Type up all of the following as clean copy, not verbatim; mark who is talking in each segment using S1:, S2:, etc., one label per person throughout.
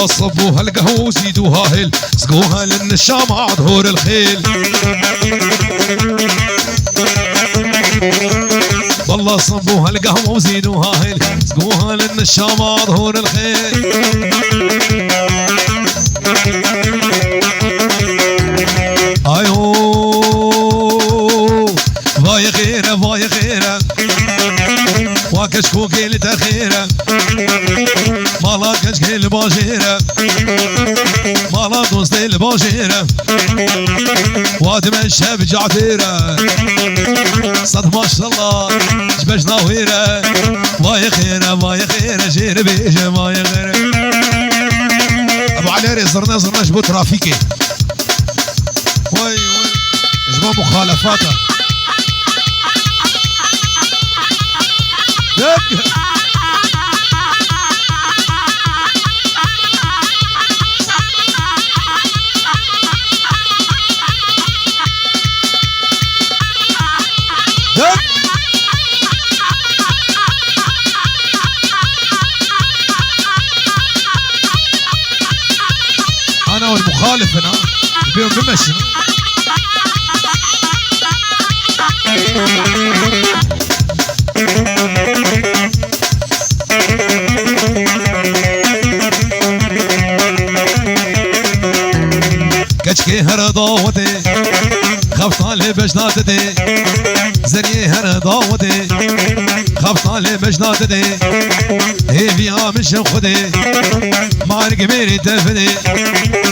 S1: والله صبوها القهوة وزيدوها هيل، سقوها للنشام عظهور الخيل. والله صبوها القهوة وزيدوها هيل، سقوها للنشام عظهور الخيل. ايوه فاي غيره فاي غيره واكشكو كيل تخيره مالا كشكي الباجيره مالا دوستي الباجيره واتمشى بجعفيره صد ما شاء الله جبش ناويره فاي خيره فاي خيره جير بيجه فاي غيره. ابو علي زرنا جبو ترافيكي وي جبو مخالفاته انا والمخالف هنا بيهم بمشي. كشكي هرضاوتي خفطالي بجناتتي زري هرضاوتي خفطالي بجناتتي هي فيها مش خدي مارك ميري تفدي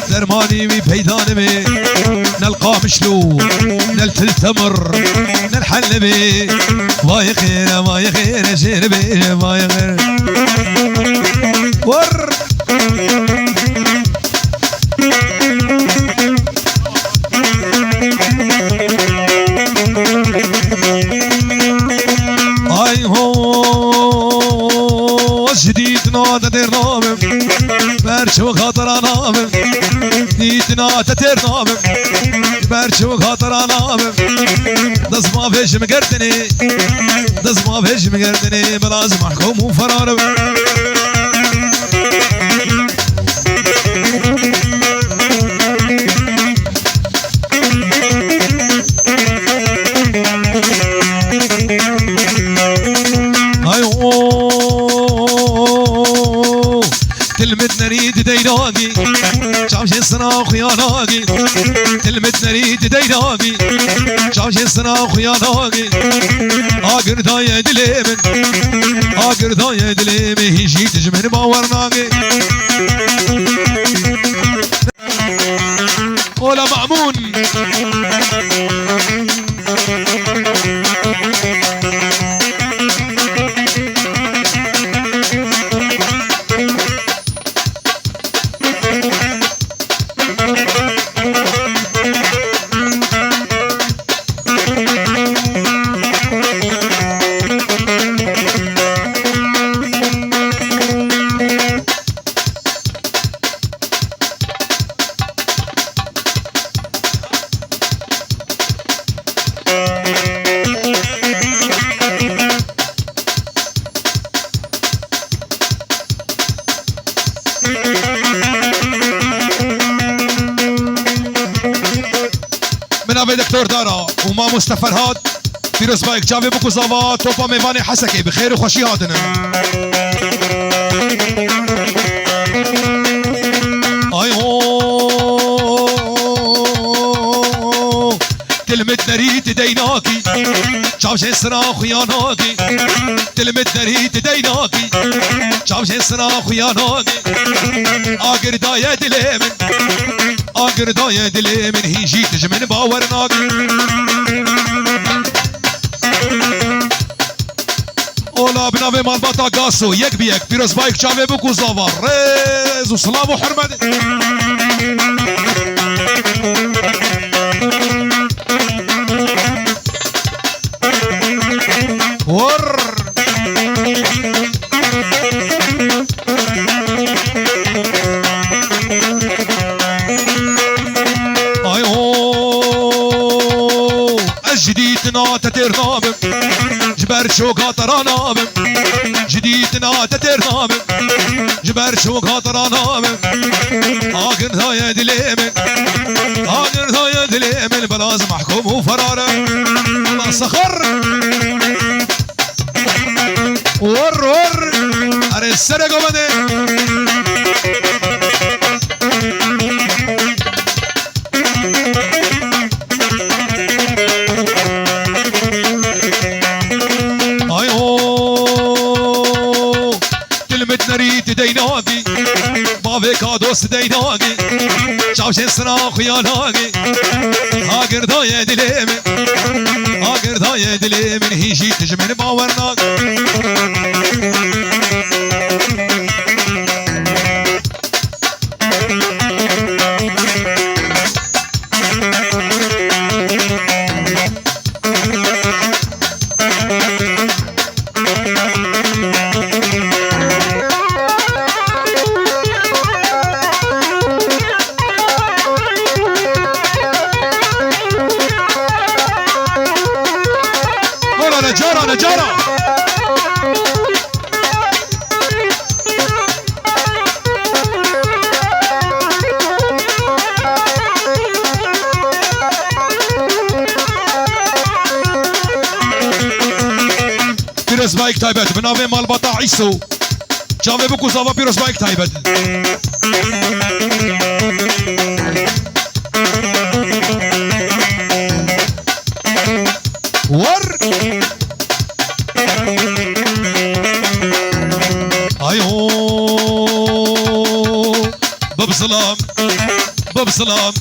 S1: درماني بي بيدان بي نلقى مشلو نلتل تمر نلحل بي واي خير واي خير شير بي واي خير ور اي هو جديد نادا دير نامم برشو خاطر انامم جديد نادا دير نامم برشو خاطر انامم دز ما فيش مقردني دز ما فيش مقردني بلازم احكم وفرارم كلمة نريد ديناقي شامشي صناخ يا ناقي كلمة نريد ديناقي شامشي صناخ يا ناقي آقر داية دليمن آقر داية دليمن هيجي تجمهن باور ناقي ولا مأمون دكتور دارا وما مصطفى الهاد فيروز بايك جابي بوكو زافا توبا ميفاني حسكي بخير وخوشي هادنا اي هو كلمة نريد ديناكي شامشي صراخ يا ناقي كلمة نريد ديناكي شامشي صراخ يا ناقي آقر داية دليمن آقر داية دليمن هيجي تجمن باور ناقي اولا بنابي مال باتا قاسو يك بيك فيروز بايك شافي بوكو زافا ريز وسلام وحرمد ور ايوه الجديد ناتا تتر نابم جبر شوكا ترى نابم جديدنا تتر نابم جبر شوكا ترى نابم آخر ثايا دليمن آخر ثايا دليمن بلاز محكوم وفرارة الله سخر ور ور أري السرقة بدي نريد ديناقي بابي كادوس ديناقي شاوشين صراخ يا ناقي هاجر ضايا دليمن هاجر ضايا دليمن هيجي تجمن باورناق نجارة نجارة بيروز بايك تايبت بناوي مال بطا عيسو جاوي بكو زاوا بيروز بايك تايبت ور ايو باب سلام باب سلام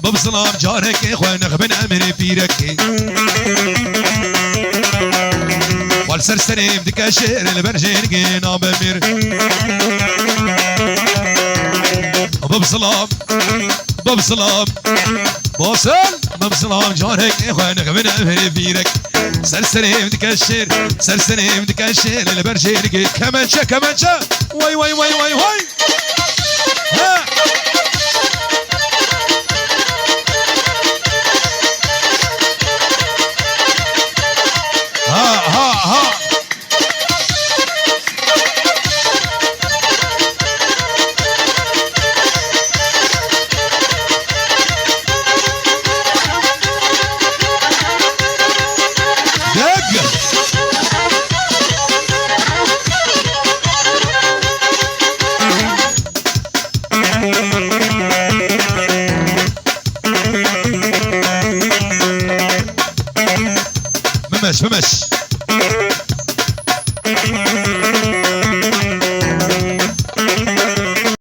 S1: باب سلام جارك اخوانك من امر بيرك والسرسريم دكاشير البرجين جينا بمير باب سلام باب سلام باصل باب سلام جارك اخوانك من امر بيرك سرسريم دكاشير سرسريم دكاشير البرجين جينا كمانشا كمانشا واي واي واي واي واي ها ها ها ها دق ممش ممش